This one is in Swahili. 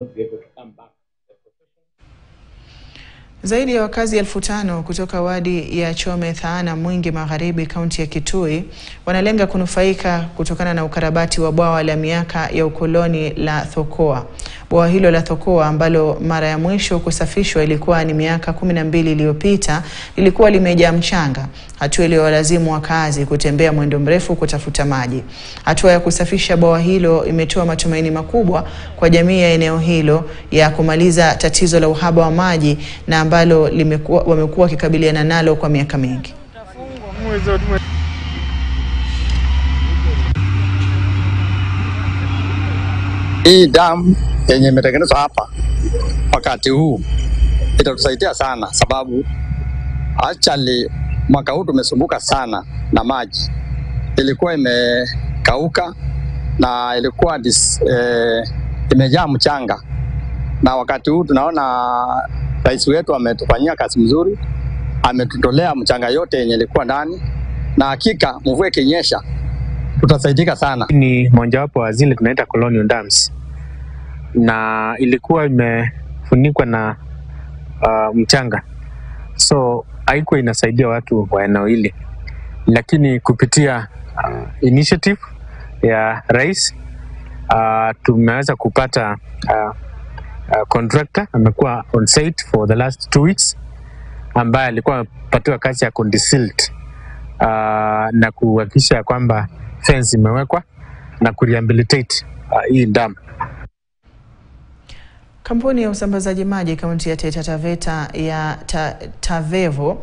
be able to come back to the profession. Zaidi ya wakazi 5,000 kutoka wadi ya Chome Thaana Mwingi Magharibi kaunti ya Kitui wanalenga kunufaika kutokana na ukarabati wa bwawa la miaka ya ukoloni la Thokoa. Bwawa hilo la Thokoa ambalo mara ya mwisho kusafishwa ilikuwa ni miaka 12 iliyopita lilikuwa limejaa mchanga, hatua iliyowalazimu wakazi kutembea mwendo mrefu kutafuta maji. Hatua ya kusafisha bwawa hilo imetoa matumaini makubwa kwa jamii ya eneo hilo ya kumaliza tatizo la uhaba wa maji na ambalo wamekuwa wakikabiliana nalo kwa miaka mingi. Hii damu yenye imetengenezwa hapa wakati huu itatusaidia sana, sababu actually mwaka huu tumesumbuka sana na maji. Ilikuwa imekauka na ilikuwa imejaa mchanga, na wakati huu tunaona rais wetu ametufanyia kazi mzuri, ametutolea mchanga yote yenye ilikuwa ndani, na hakika mvua ikinyesha tutasaidika sana. Ni mojawapo wa zile tunaita colonial dams, na ilikuwa imefunikwa na mchanga, so haikuwa inasaidia watu wa eneo hili, lakini kupitia initiative ya rais tumeweza kupata contractor amekuwa on site for the last 2 weeks, ambaye alikuwa amepatiwa kazi ya kundisilt na kuhakikisha kwamba fence imewekwa na kurehabilitate hii dam. Kampuni ya usambazaji maji kaunti ya Taita Taveta ya Tavevo